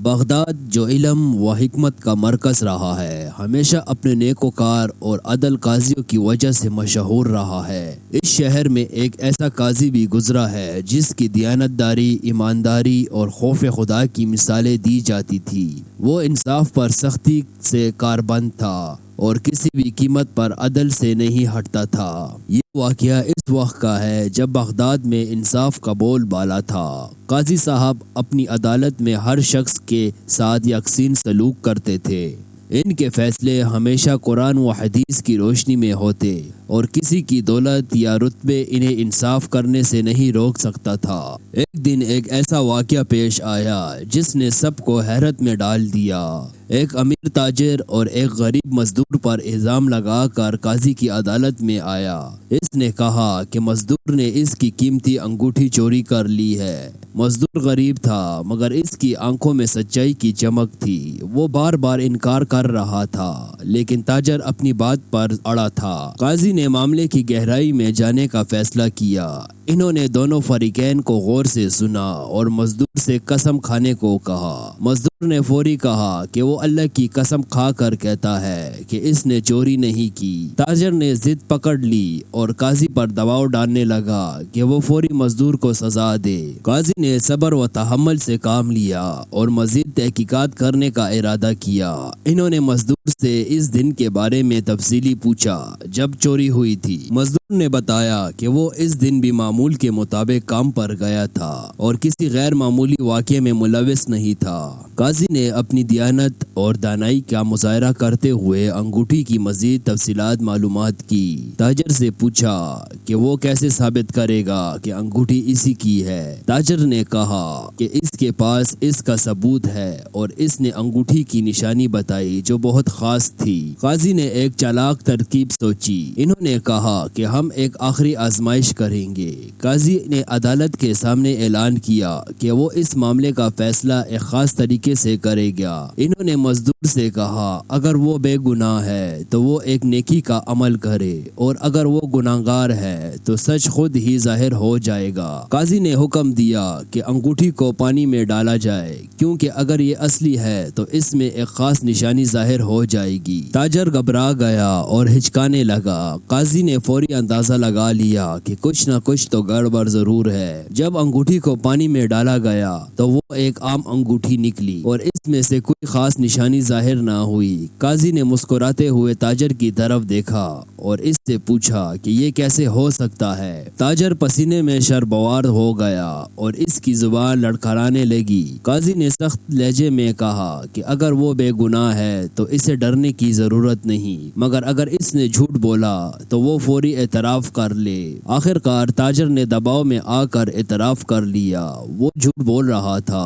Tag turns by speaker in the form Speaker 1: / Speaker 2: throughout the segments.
Speaker 1: Baghdad جو علم و حکمت کا مرکز رہا ہے، ہمیشہ اپنے نیکوکار اور عدل قاضیوں کی وجہ سے مشہور رہا ہے۔ اس شہر میں ایک ایسا قاضی بھی گزرا ہے جس کی دیانتداری، ایمانداری اور خوف خدا کی مثالیں دی جاتی تھی۔ وہ انصاف پر سختی سے کاربند تھا اور کسی بھی قیمت پر عدل سے نہیں ہٹتا تھا۔ یہ واقعہ اس وقت کا ہے جب بغداد میں انصاف کا بول بالا تھا۔ قاضی صاحب اپنی عدالت میں ہر شخص کے ساتھ یکساں سلوک کرتے تھے۔ ان کے فیصلے ہمیشہ قرآن و حدیث کی روشنی میں ہوتے اور کسی کی دولت یا رتبے انہیں انصاف کرنے سے نہیں روک سکتا تھا۔ ایک دن ایک ایسا واقعہ پیش آیا جس نے سب کو حیرت میں ڈال دیا۔ ایک امیر تاجر اور ایک غریب مزدور پر الزام لگا کر قاضی کی عدالت میں آیا۔ اس نے کہا کہ مزدور نے اس کی قیمتی انگوٹھی چوری کر لی ہے۔ مزدور غریب تھا مگر اس کی آنکھوں میں سچائی کی چمک تھی۔ وہ بار بار انکار کر رہا تھا لیکن تاجر اپنی بات پر اڑا تھا۔ قاضی نے معاملے کی گہرائی میں جانے کا فیصلہ کیا۔ انہوں نے دونوں فریقین کو غور سے سنا اور مزدور سے قسم کھانے کو کہا۔ مزدور نے فوری کہا کہ وہ اللہ کی قسم کھا کر کہتا ہے کہ اس نے چوری نہیں کی۔ تاجر نے ضد پکڑ لی اور قاضی پر دباؤ ڈالنے لگا کہ وہ فوری مزدور کو سزا دے۔ قاضی نے صبر و تحمل سے کام لیا اور مزید تحقیقات کرنے کا ارادہ کیا۔ انہوں نے مزدور سے اس دن کے بارے میں تفصیلی پوچھا جب چوری ہوئی تھی۔ مزدور نے بتایا کہ وہ اس دن بھی معمول کے مطابق کام پر گیا تھا اور کسی غیر معمولی واقعے میں ملوث نہیں تھا۔ قاضی نے اپنی دیانت اور دانائی کا مظاہرہ کرتے ہوئے انگوٹھی کی مزید تفصیلات معلومات کی۔ تاجر سے پوچھا کہ وہ کیسے ثابت کرے گا کہ انگوٹھی اسی کی ہے۔ تاجر نے کہا کہ اس کے پاس اس کا ثبوت ہے اور اس نے انگوٹھی کی نشانی بتائی جو بہت خاص تھی۔ قاضی نے ایک چالاک ترکیب سوچی۔ انہوں نے کہا کہ ہم ایک آخری آزمائش کریں گے۔ قاضی نے عدالت کے سامنے اعلان کیا کہ وہ اس معاملے کا فیصلہ ایک خاص طریقے سے کرے گا۔ انہوں نے مزدور سے کہا اگر وہ بے گناہ ہے تو وہ ایک نیکی کا عمل کرے اور اگر وہ گناہگار ہے تو سچ خود ہی ظاہر ہو جائے گا۔ قاضی نے حکم دیا کہ انگوٹھی کو پانی میں ڈالا جائے کیونکہ اگر یہ اصلی ہے تو اس میں ایک خاص نشانی ظاہر ہو جائے گی۔ تاجر گھبرا گیا اور ہچکانے لگا۔ قاضی نے فوری اندازہ لگا لیا کہ کچھ نہ کچھ تو گڑبڑ ضرور ہے۔ جب انگوٹھی کو پانی میں ڈالا گیا تو وہ ایک عام انگوٹھی نکلی اور اس میں سے کوئی خاص نشانی ظاہر نہ ہوئی۔ قاضی نے مسکراتے ہوئے تاجر کی طرف دیکھا اور اس سے پوچھا کہ یہ کیسے ہو سکتا ہے۔ تاجر پسینے میں شربوار ہو گیا اور اس کی زبان لڑکھڑانے لگی۔ قاضی نے سخت لہجے میں کہا کہ اگر وہ بے گناہ ہے تو اسے ڈرنے کی ضرورت نہیں، مگر اگر اس نے جھوٹ بولا تو وہ فوری اعتراف کر لے۔ آخر کار تاجر نے دباؤ میں آ کر اعتراف کر لیا۔ وہ جھوٹ بول رہا تھا۔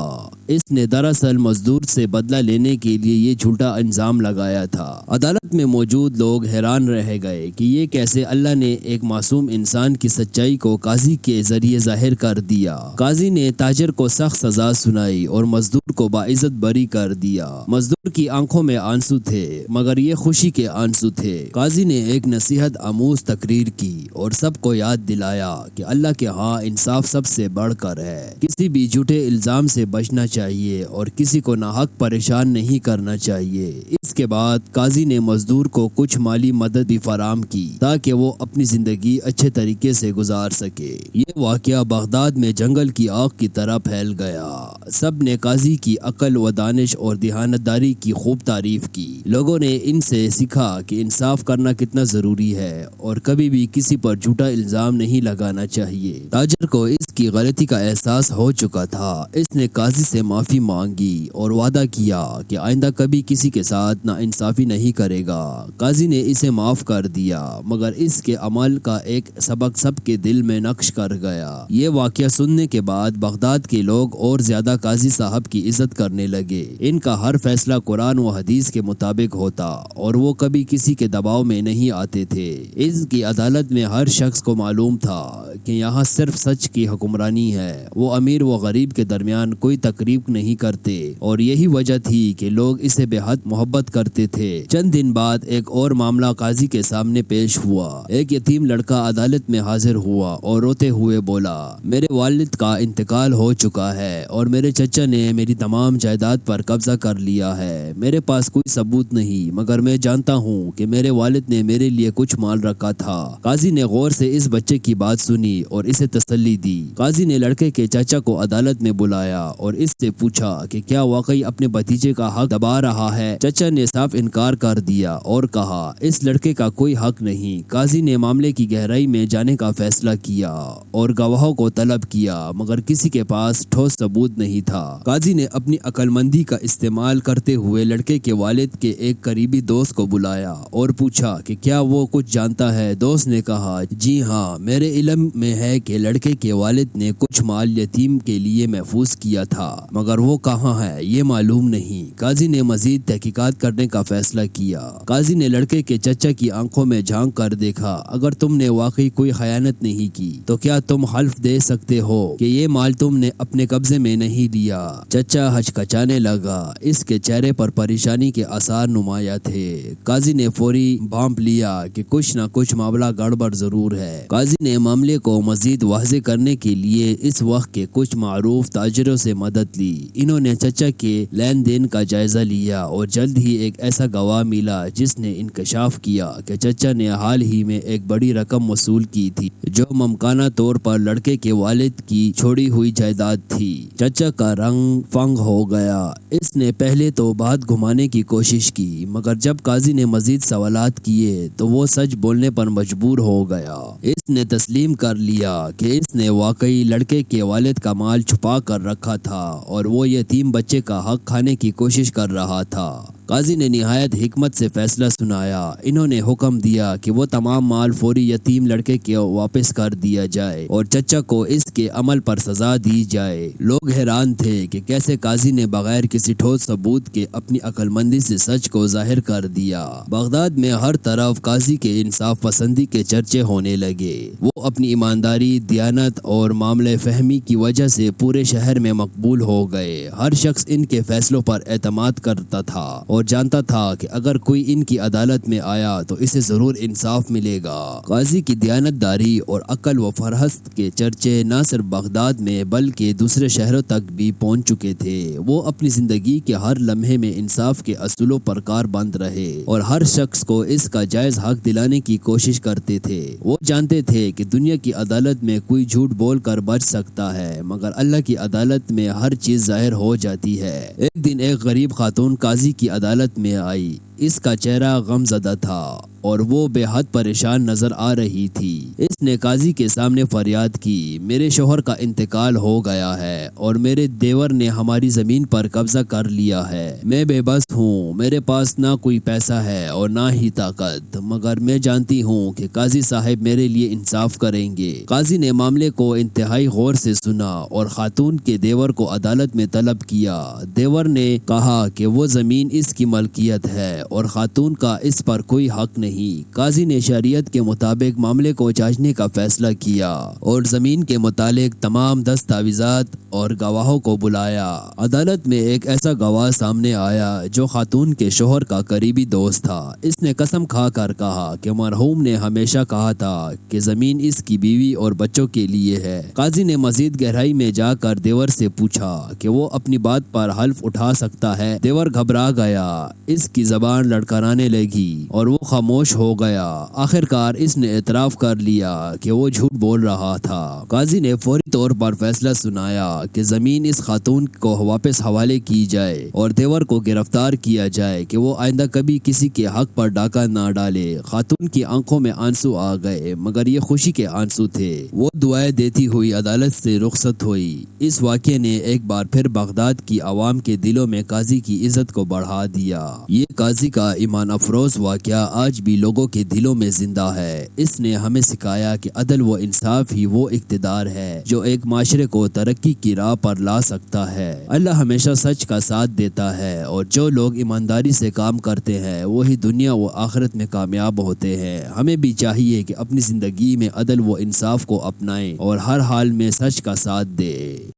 Speaker 1: اس نے دراصل مزدور سے بدلہ لینے کے لیے یہ جھوٹا الزام لگایا تھا۔ عدالت میں موجود لوگ حیران رہ گئے کہ یہ کیسے اللہ نے ایک معصوم انسان کی سچائی کو قاضی کے ذریعے ظاہر کر دیا۔ قاضی نے تاجر کو سخت سزا سنائی اور مزدور کو باعزت بری کر دیا۔ مزدور کی آنکھوں میں آنسو تھے مگر یہ خوشی کے آنسو تھے۔ قاضی نے ایک نصیحت آموز تقریر کی اور سب کو یاد دلایا کہ اللہ کے ہاں انصاف سب سے بڑھ کر ہے۔ کسی بھی جھوٹے الزام سے بچنا چاہیے اور کسی کو ناحق پریشان نہیں کرنا چاہیے۔ اس کے بعد قاضی نے مزدور کو کچھ مالی مدد بھی فراہم کی تاکہ وہ اپنی زندگی اچھے طریقے سے گزار سکے۔ یہ واقعہ بغداد میں جنگل کی آگ کی طرح پھیل گیا۔ سب نے قاضی کی عقل و دانش اور دیانتداری کی خوب تعریف کی۔ لوگوں نے ان سے سیکھا کہ انصاف کرنا کتنا ضروری ہے اور کبھی بھی کسی پر جھوٹا الزام نہیں لگانا چاہیے۔ تاجر کو اس کی غلطی کا احساس ہو چکا تھا۔ اس نے قاضی سے معافی مانگی اور وعدہ کیا کہ آئندہ کبھی کسی کے ساتھ ناانصافی نہیں کرے گا۔ قاضی نے اسے معاف کر دیا مگر اس کے عمل کا ایک سبق سب کے دل میں نقش کر گیا۔ یہ واقعہ سننے کے بعد بغداد کے لوگ اور زیادہ قاضی صاحب کی عزت کرنے لگے۔ ان کا ہر فیصلہ قرآن و حدیث کے مطابق ہوتا اور وہ کبھی کسی کے دباؤ میں نہیں آتے تھے۔ اس کی عدالت میں ہر شخص کو معلوم تھا کہ یہاں صرف سچ کی حکمرانی ہے۔ وہ امیر و غریب کے درمیان کوئی تقریب نہیں کرتے اور یہی یہی وجہ تھی کہ لوگ اسے بے حد محبت کرتے تھے۔ چند دن بعد ایک اور معاملہ قاضی کے سامنے پیش ہوا۔ ایک یتیم لڑکا عدالت میں حاضر ہوا اور روتے ہوئے بولا، میرے والد کا انتقال ہو چکا ہے اور میرے چچا نے میری تمام جائیداد پر قبضہ کر لیا ہے۔ میرے پاس کوئی ثبوت نہیں، مگر میں جانتا ہوں کہ میرے والد نے میرے لیے کچھ مال رکھا تھا۔ قاضی نے غور سے اس بچے کی بات سنی اور اسے تسلی دی۔ قاضی نے لڑکے کے چچا کو عدالت میں بلایا اور اس سے پوچھا کہ کیا واقعی اپنے بھتیجے کا حق دبا رہا ہے؟ چچا نے صاف انکار کر دیا اور کہا، اس لڑکے کا کوئی حق نہیں۔ قاضی نے معاملے کی گہرائی میں جانے کا فیصلہ کیا اور گواہوں کو طلب کیا، مگر کسی کے پاس ٹھوس ثبوت نہیں تھا۔ قاضی نے اپنی عقل مندی کا استعمال کرتے ہوئے لڑکے کے والد کے ایک قریبی دوست کو بلایا اور پوچھا کہ کیا وہ کچھ جانتا ہے؟ دوست نے کہا، جی ہاں، میرے علم میں ہے کہ لڑکے کے والد نے کچھ مال یتیم کے لیے محفوظ کیا تھا، مگر وہ کہاں ہے یہ معلوم نہیں۔ قاضی نے مزید تحقیقات کرنے کا فیصلہ کیا۔ قاضی نے لڑکے کے چچا کی آنکھوں میں جھانک کر دیکھا، اگر تم نے واقعی کوئی خیانت نہیں کی تو کیا تم حلف دے سکتے ہو کہ یہ مال تم نے اپنے قبضے میں نہیں لیا؟ چچا ہچکچانے لگا، اس کے چہرے پر پریشانی کے آثار نمایاں تھے۔ قاضی نے فوری بھانپ لیا کہ کچھ نہ کچھ معاملہ گڑبڑ ضرور ہے۔ قاضی نے معاملے کو مزید واضح کرنے کے لیے اس وقت کے کچھ معروف تاجروں سے مدد لی۔ انہوں نے چچا کے لین دین کا جائزہ لیا اور جلد ہی ایک ایسا گواہ ملا جس نے انکشاف کیا کہ چچا نے حال ہی میں ایک بڑی رقم وصول کی تھی جو ممکنہ طور پر لڑکے کے والد کی چھوڑی ہوئی جائیداد تھی۔ چچا کا رنگ فنگ ہو گیا۔ اس نے پہلے تو بات گھمانے کی کوشش کی، مگر جب قاضی نے مزید سوالات کیے تو وہ سچ بولنے پر مجبور ہو گیا۔ اس نے تسلیم کر لیا کہ اس نے واقعی لڑکے کے والد کا مال چھپا کر رکھا تھا اور وہ یتیم بچے کا حق کھانے کی کوشش کر رہا تھا۔ قاضی نے نہایت حکمت سے فیصلہ سنایا۔ انہوں نے حکم دیا کہ وہ تمام مال فوری یتیم لڑکے کے واپس کر دیا جائے اور چچا کو اس کے عمل پر سزا دی جائے۔ لوگ حیران تھے کہ کیسے قاضی نے بغیر کسی ٹھوس ثبوت کے اپنی عقل مندی سے سچ کو ظاہر کر دیا۔ بغداد میں ہر طرف قاضی کے انصاف پسندی کے چرچے ہونے لگے۔ وہ اپنی ایمانداری، دیانت اور معاملہ فہمی کی وجہ سے پورے شہر میں مقبول ہو گئے۔ ہر شخص ان کے فیصلوں پر اعتماد کرتا تھا اور جانتا تھا کہ اگر کوئی ان کی عدالت میں آیا تو اسے ضرور انصاف ملے گا۔ قاضی کی دیانت داری اور عقل و فرہست کے چرچے نہ صرف بغداد میں بلکہ دوسرے شہروں تک بھی پہنچ چکے تھے۔ وہ اپنی زندگی کے ہر لمحے میں انصاف کے اصولوں پر کاربند رہے اور ہر شخص کو اس کا جائز حق دلانے کی کوشش کرتے تھے۔ وہ جانتے تھے کہ دنیا کی عدالت میں کوئی جھوٹ بول کر بچ سکتا ہے، مگر اللہ کی عدالت میں ہر چیز ظاہر ہو جاتی ہے۔ ایک دن ایک غریب خاتون قاضی کی عدالت میں آئی۔ اس کا چہرہ غم زدہ تھا اور وہ بے حد پریشان نظر آ رہی تھی۔ اس نے قاضی کے سامنے فریاد کی، میرے شوہر کا انتقال ہو گیا ہے اور میرے دیور نے ہماری زمین پر قبضہ کر لیا ہے۔ میں بے بس ہوں، میرے پاس نہ کوئی پیسہ ہے اور نہ ہی طاقت، مگر میں جانتی ہوں کہ قاضی صاحب میرے لیے انصاف کریں گے۔ قاضی نے معاملے کو انتہائی غور سے سنا اور خاتون کے دیور کو عدالت میں طلب کیا۔ دیور نے کہا کہ وہ زمین اس کی ملکیت ہے اور خاتون کا اس پر کوئی حق نہیں۔ قاضی نے شریعت کے مطابق معاملے کو جانچنے کا فیصلہ کیا اور زمین کے متعلق تمام دستاویزات اور گواہوں کو بلایا۔ عدالت میں ایک ایسا گواہ سامنے آیا جو خاتون کے شوہر کا قریبی دوست تھا۔ اس نے قسم کھا کر کہا کہ مرحوم نے ہمیشہ کہا تھا کہ زمین اس کی بیوی اور بچوں کے لیے ہے۔ قاضی نے مزید گہرائی میں جا کر دیور سے پوچھا کہ وہ اپنی بات پر حلف اٹھا سکتا ہے۔ دیور گھبرا گیا، اس کی زبان لڑکھڑانے لگی اور وہ خاموش ہو گیا۔ آخرکار اس نے اعتراف کر لیا کہ وہ جھوٹ بول رہا تھا۔ قاضی نے فوری طور پر فیصلہ سنایا کہ زمین اس خاتون کو واپس حوالے کی جائے اور دیور کو گرفتار کیا جائے کہ وہ آئندہ کبھی کسی کے حق پر ڈاکہ نہ ڈالے۔ خاتون کی آنکھوں میں آنسو آ گئے، مگر یہ خوشی کے آنسو تھے۔ وہ دعائیں دیتی ہوئی عدالت سے رخصت ہوئی۔ اس واقعے نے ایک بار پھر بغداد کی عوام کے دلوں میں قاضی کی عزت کو بڑھا دیا۔ یہ قاضی کا ایمان افروز واقعہ آج بھی لوگوں کے دلوں میں زندہ ہے۔ اس نے ہمیں سکھایا کہ عدل و انصاف ہی وہ اقتدار ہے جو ایک معاشرے کو ترقی کی راہ پر لا سکتا ہے۔ اللہ ہمیشہ سچ کا ساتھ دیتا ہے اور جو لوگ ایمانداری سے کام کرتے ہیں وہی دنیا و آخرت میں کامیاب ہوتے ہیں۔ ہمیں بھی چاہیے کہ اپنی زندگی میں عدل و انصاف کو اپنائیں اور ہر حال میں سچ کا ساتھ دیں۔